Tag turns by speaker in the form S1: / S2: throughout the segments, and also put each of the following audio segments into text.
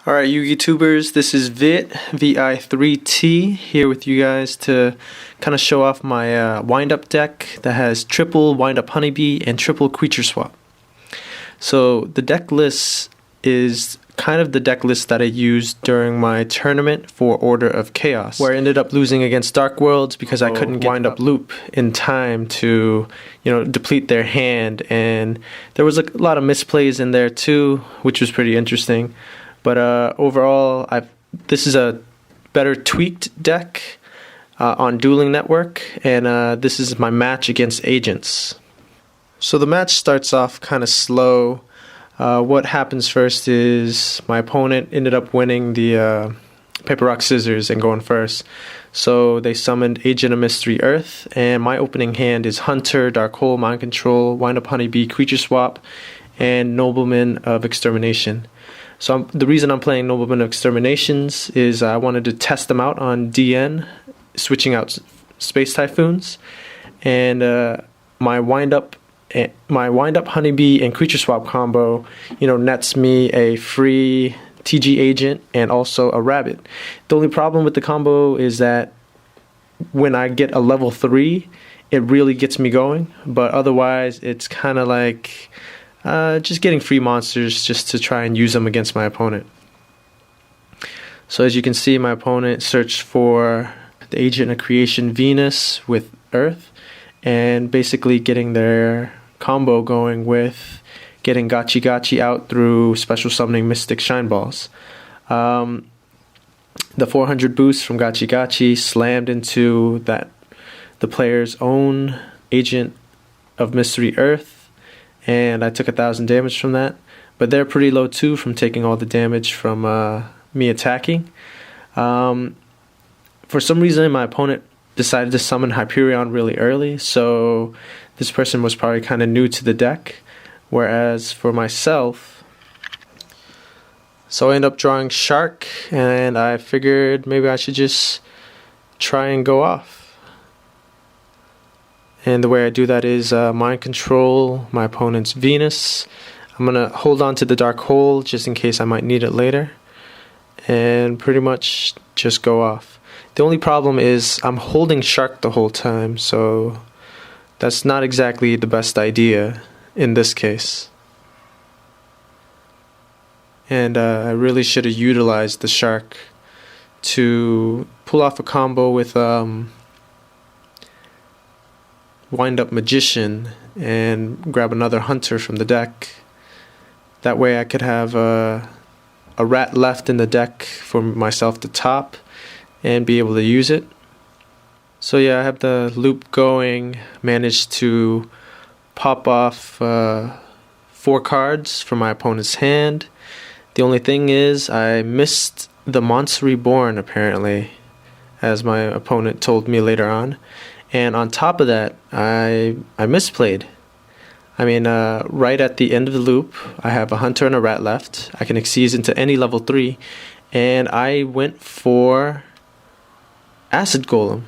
S1: Alright, you YouTubers, this is vi3t here with you guys to kind of show off my wind-up deck that has triple Wind-Up Honeybee and triple creature swap. So the deck list is kind of the deck list that I used during my tournament for Order of Chaos, where I ended up losing against Dark Worlds because I couldn't wind-up loop in time to, deplete their hand, and there was a lot of misplays in there too, which was pretty interesting. But overall, this is a better tweaked deck on Dueling Network, and this is my match against agents. So the match starts off kind of slow. What happens first is my opponent ended up winning the paper, rock, scissors and going first. So they summoned Agent of Mystery Earth, and my opening hand is Hunter, Dark Hole, Mind Control, Wind-Up Honeybee, Creature Swap, and Nobleman of Extermination. So the reason I'm playing Nobleman of Exterminations is I wanted to test them out on DN, switching out Space Typhoons, and my wind-up Honeybee and Creature Swap combo, nets me a free TG agent and also a rabbit. The only problem with the combo is that when I get a level 3, it really gets me going, but otherwise it's kind of like just getting free monsters just to try and use them against my opponent. So as you can see, my opponent searched for the Agent of Creation Venus with Earth, and basically getting their combo going with getting Gachi Gachi out through special summoning Mystic Shine Balls. The 400 boost from Gachi Gachi slammed into the player's own Agent of Mystery Earth, and I took 1,000 damage from that, but they're pretty low too from taking all the damage from me attacking. For some reason my opponent decided to summon Hyperion really early, so this person was probably kind of new to the deck, whereas for myself, so I ended up drawing Shark, and I figured maybe I should just try and go off. And the way I do that is Mind Control my opponent's Venus. I'm going to hold on to the Dark Hole just in case I might need it later, and pretty much just go off. The only problem is I'm holding Shark the whole time, so that's not exactly the best idea in this case. And I really should have utilized the Shark to pull off a combo with Wind-Up Magician and grab another Hunter from the deck. That way I could have a rat left in the deck for myself to top and be able to use it. So yeah, I have the loop going, managed to pop off 4 cards from my opponent's hand. The only thing is I missed the Monster Reborn apparently, as my opponent told me later on. And on top of that, I misplayed. I mean, right at the end of the loop, I have a Hunter and a Rat left. I can exceed into any level 3, and I went for Acid Golem.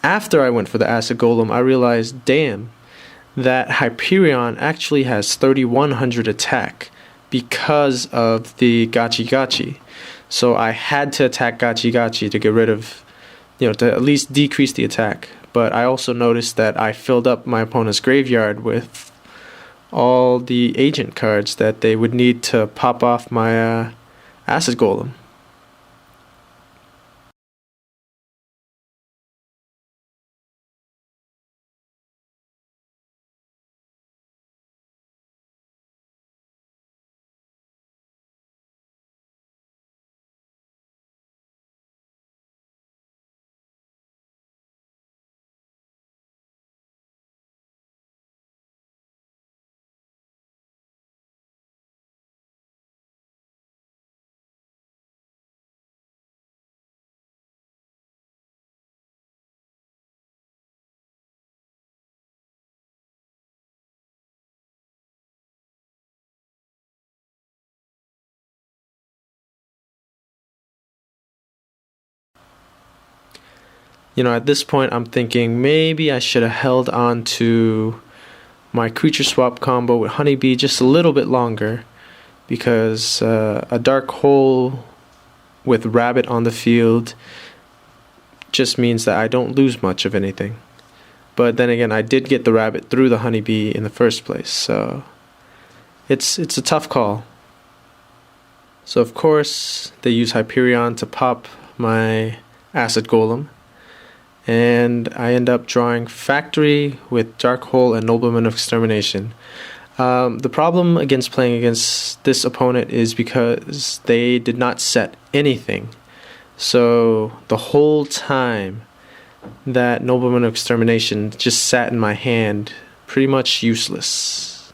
S1: After I went for the Acid Golem, I realized, damn, that Hyperion actually has 3100 attack because of the Gachi Gachi. So I had to attack Gachi Gachi to get rid of, to at least decrease the attack. But I also noticed that I filled up my opponent's graveyard with all the agent cards that they would need to pop off my Acid Golem. At this point I'm thinking maybe I should have held on to my creature swap combo with Honeybee just a little bit longer, because a dark hole with rabbit on the field just means that I don't lose much of anything. But then again, I did get the rabbit through the honeybee in the first place, so it's a tough call. So of course, they use Hyperion to pop my acid golem, and I end up drawing Factory with Dark Hole and Nobleman of Extermination. The problem against playing against this opponent is because they did not set anything. So the whole time that Nobleman of Extermination just sat in my hand, pretty much useless.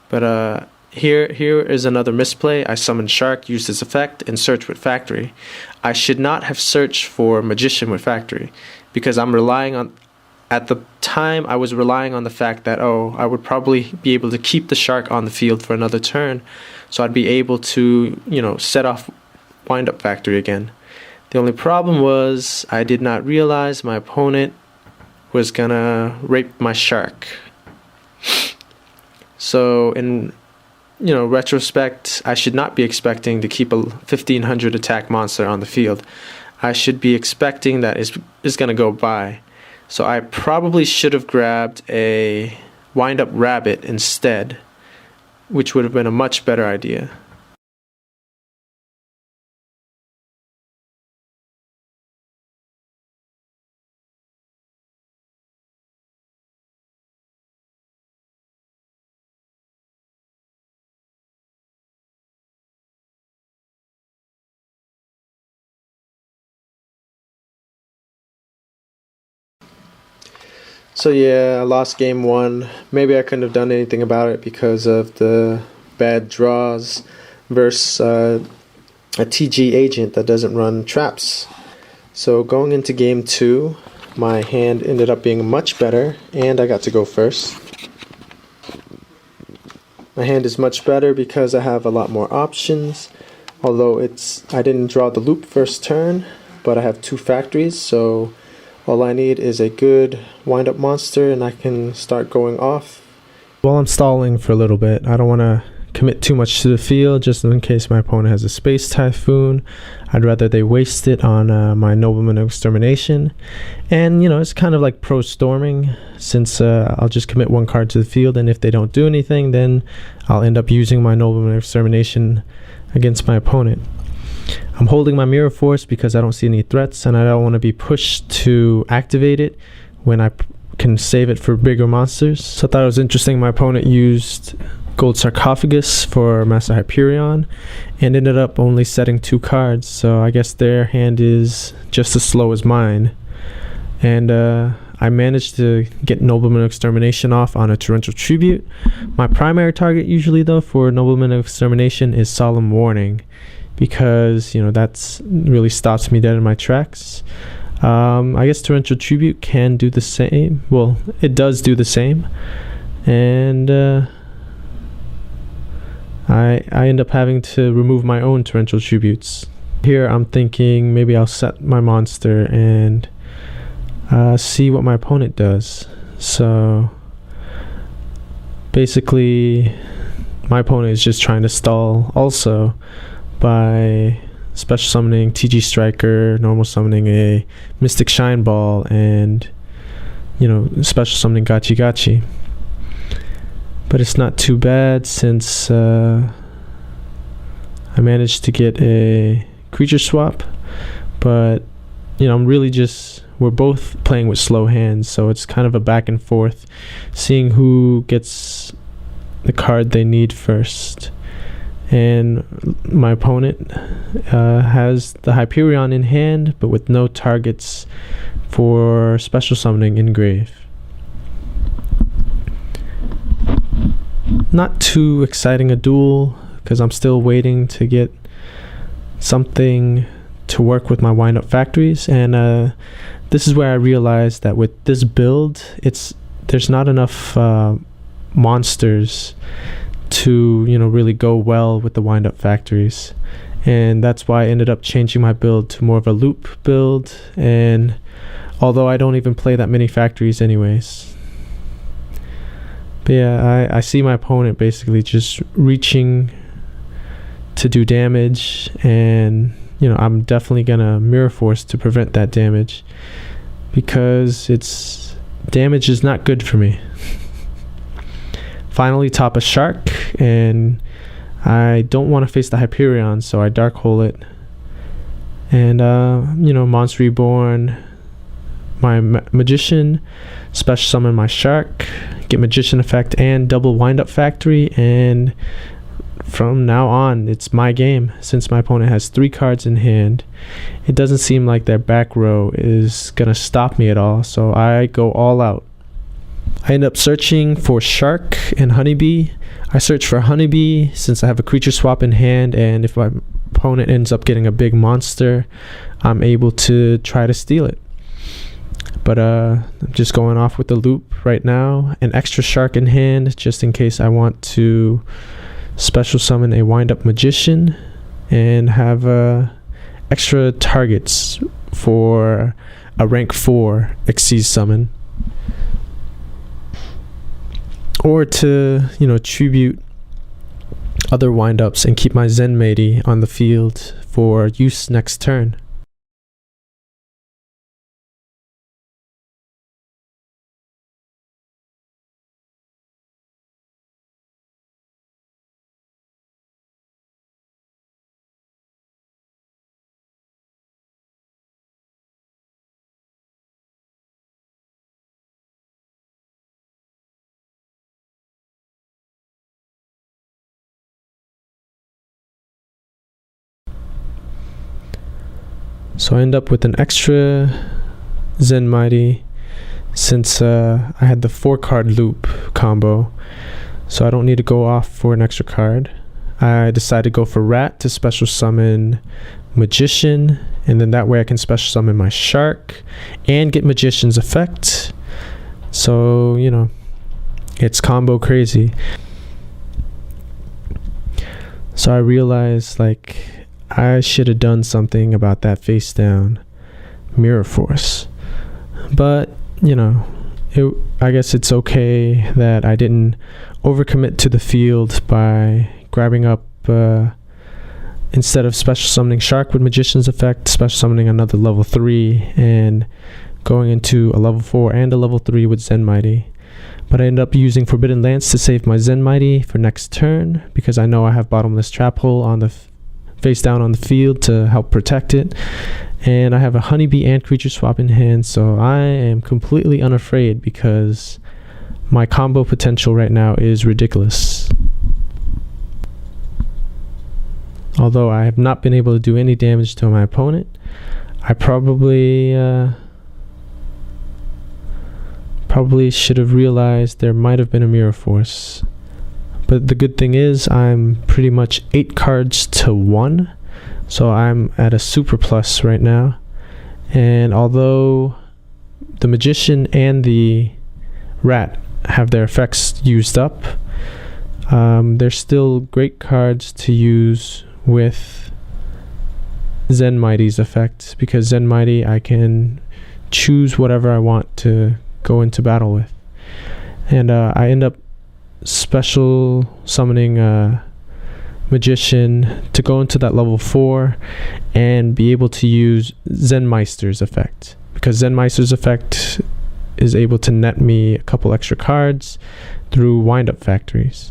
S1: But here is another misplay. I summoned Shark, used his effect, and searched with Factory. I should not have searched for Magician with Factory, because I'm relying on, at the time I was relying on the fact that, I would probably be able to keep the Shark on the field for another turn, so I'd be able to, set off Wind-Up Factory again. The only problem was I did not realize my opponent was gonna rape my Shark. So in retrospect, I should not be expecting to keep a 1500 attack monster on the field. I should be expecting that it's going to go by. So I probably should have grabbed a wind-up rabbit instead, which would have been a much better idea. So yeah, I lost game 1. Maybe I couldn't have done anything about it because of the bad draws versus a TG agent that doesn't run traps. So going into game 2, my hand ended up being much better, and I got to go first. My hand is much better because I have a lot more options, although I didn't draw the loop first turn, but I have 2 factories, so all I need is a good wind-up monster and I can start going off. While I'm stalling for a little bit, I don't want to commit too much to the field just in case my opponent has a Space Typhoon. I'd rather they waste it on my Nobleman of Extermination. And, it's kind of like pro-storming, since I'll just commit 1 card to the field, and if they don't do anything, then I'll end up using my Nobleman of Extermination against my opponent. I'm holding my Mirror Force because I don't see any threats and I don't want to be pushed to activate it when I can save it for bigger monsters. So I thought it was interesting my opponent used Gold Sarcophagus for Master Hyperion and ended up only setting 2 cards, so I guess their hand is just as slow as mine. And I managed to get Nobleman of Extermination off on a Torrential Tribute. My primary target usually though for Nobleman of Extermination is Solemn Warning, because that's really stops me dead in my tracks. I guess Torrential Tribute can do the same. Well, it does do the same, and I end up having to remove my own Torrential Tributes. Here I'm thinking maybe I'll set my monster and see what my opponent does. So basically my opponent is just trying to stall also by special summoning TG Striker, normal summoning a Mystic Shine Ball, and special summoning Gachi Gachi. But it's not too bad since I managed to get a creature swap. But I'm really we're both playing with slow hands, so it's kind of a back and forth, seeing who gets the card they need first. And my opponent has the Hyperion in hand, but with no targets for special summoning in grave. Not too exciting a duel, because I'm still waiting to get something to work with my wind-up factories. And this is where I realized that with this build, there's not enough monsters to really go well with the wind-up factories, and that's why I ended up changing my build to more of a loop build, and although I don't even play that many factories anyways. But yeah, I see my opponent basically just reaching to do damage, and I'm definitely gonna Mirror Force to prevent that damage, because damage is not good for me. Finally top a shark, and I don't want to face the Hyperion, so I Dark Hole it. And Monster Reborn my Magician, special summon my shark, get Magician effect and double Wind-Up Factory, and from now on it's my game. Since my opponent has 3 cards in hand, it doesn't seem like their back row is gonna stop me at all, so I go all out. I end up searching for Shark and Honeybee. I search for Honeybee since I have a creature swap in hand, and if my opponent ends up getting a big monster, I'm able to try to steal it. But I'm just going off with the loop right now. An extra Shark in hand just in case I want to special summon a Wind-Up Magician and have extra targets for a rank 4 Xyz summon. Or to, tribute other wind-ups and keep my Zenmaity on the field for use next turn. So I end up with an extra Zenmaity since I had the 4-card loop combo, so I don't need to go off for an extra card. I decided to go for Rat to special summon Magician, and then that way I can special summon my Shark and get Magician's effect. So, it's combo crazy. So I realized, I should have done something about that face down Mirror Force. But, I guess it's okay that I didn't overcommit to the field by grabbing up, instead of special summoning Shark with Magician's effect, special summoning another level 3 and going into a level 4 and a level 3 with Zenmaity. But I end up using Forbidden Lance to save my Zenmaity for next turn, because I know I have Bottomless Trap Hole on the face down on the field to help protect it, and I have a Honeybee and creature swap in hand, so I am completely unafraid because my combo potential right now is ridiculous. Although I have not been able to do any damage to my opponent, I probably should have realized there might have been a Mirror Force. But the good thing is I'm pretty much 8 cards to 1, so I'm at a super plus right now. And although the Magician and the Rat have their effects used up, they're still great cards to use with Zenmaity's effect, because Zenmaity I can choose whatever I want to go into battle with. And I end up special summoning Magician to go into that level 4 and be able to use Zenmeister's effect, because Zenmeister's effect is able to net me a couple extra cards through Wind-Up Factories.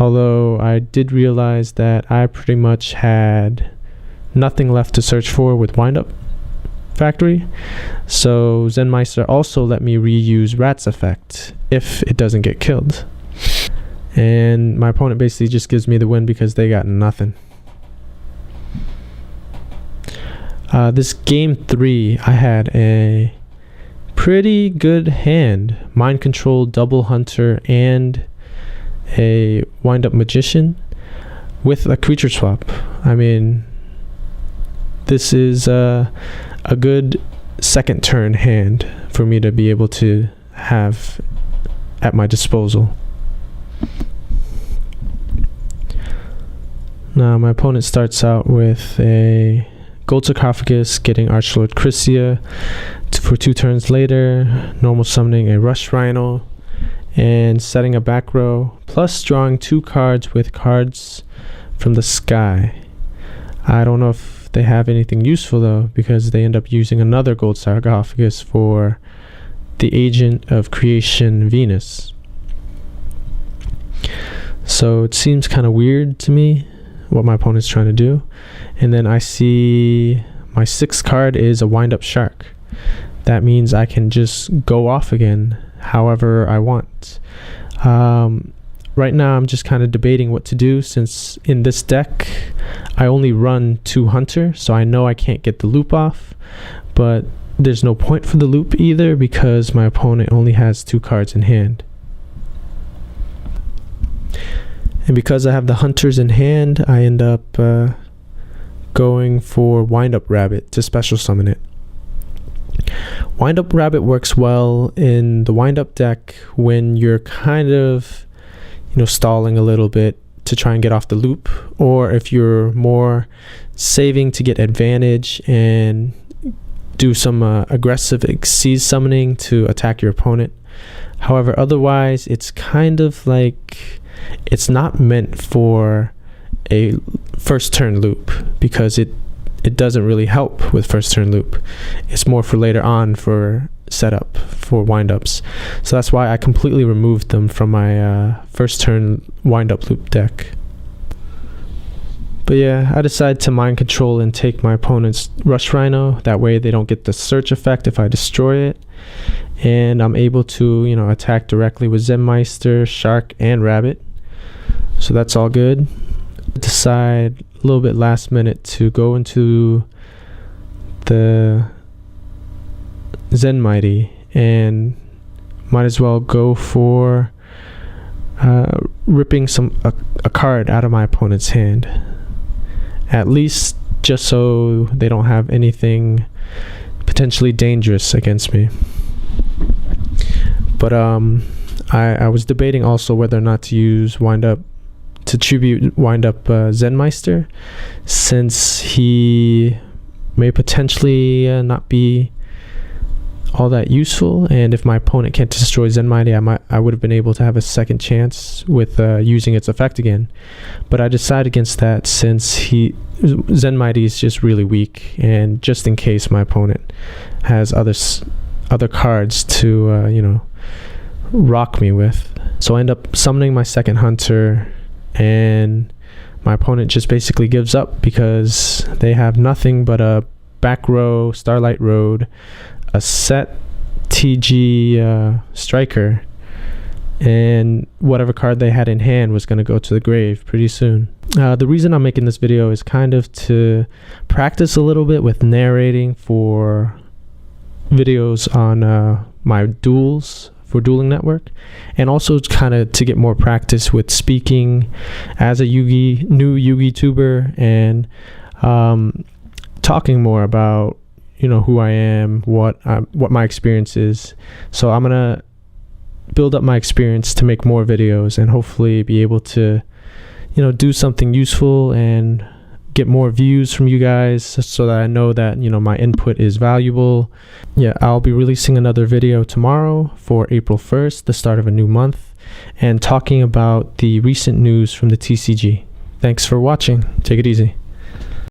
S1: Although I did realize that I pretty much had nothing left to search for with Wind-Up Factory, so Zenmeister also let me reuse Rat's effect if it doesn't get killed, and my opponent basically just gives me the win because they got nothing. This game 3 I had a pretty good hand, Mind Control, Double Hunter, and a Wind-Up Magician with a creature swap. I mean, this is a good second turn hand for me to be able to have at my disposal. Now my opponent starts out with a Gold Sarcophagus, getting Archlord Chrysia for 2 turns later, normal summoning a Rush Rhino, and setting a back row, plus drawing 2 cards with cards from the sky. I don't know if they have anything useful though, because they end up using another gold sarcophagus for the Agent of Creation Venus. So it seems kind of weird to me what my opponent's trying to do. And then I see my 6th card is a wind-up shark. That means I can just go off again however I want. Right now I'm just kind of debating what to do, since in this deck I only run 2 hunter, so I know I can't get the loop off, but there's no point for the loop either because my opponent only has 2 cards in hand. And because I have the hunters in hand, I end up going for Wind-Up Rabbit to special summon it. Wind-Up Rabbit works well in the wind-up deck when you're kind of stalling a little bit to try and get off the loop, or if you're more saving to get advantage and do some aggressive Xyz summoning to attack your opponent. However, otherwise it's kind of like it's not meant for a first turn loop, because it doesn't really help with first turn loop. It's more for later on for setup for windups. So that's why I completely removed them from my first turn windup loop deck. But yeah, I decided to mind control and take my opponent's Rush Rhino. That way they don't get the search effect if I destroy it. And I'm able to, attack directly with Zen-Meister, Shark, and Rabbit. So that's all good. Decide a little bit last minute to go into the Zen Mighty and might as well go for ripping a card out of my opponent's hand, at least just so they don't have anything potentially dangerous against me. But I was debating also whether or not to use tribute wind-up Zen-Meister, since he may potentially not be all that useful, and if my opponent can't destroy Zen Mighty, I would have been able to have a second chance with using its effect again. But I decided against that, since Zen Mighty is just really weak, and just in case my opponent has other cards to rock me with. So I end up summoning my second hunter, and my opponent just basically gives up because they have nothing but a back row Starlight Road, a set TG striker, and whatever card they had in hand was going to go to the grave pretty soon. The reason I'm making this video is kind of to practice a little bit with narrating for videos on my duels for Dueling Network, and also kind of to get more practice with speaking as a new Yugi tuber, and talking more about who I am, what my experience is. So I'm gonna build up my experience to make more videos and hopefully be able to do something useful and get more views from you guys, so that I know that my input is valuable. Yeah, I'll be releasing another video tomorrow for April 1st, the start of a new month, and talking about the recent news from the TCG. Thanks for watching. Take it easy.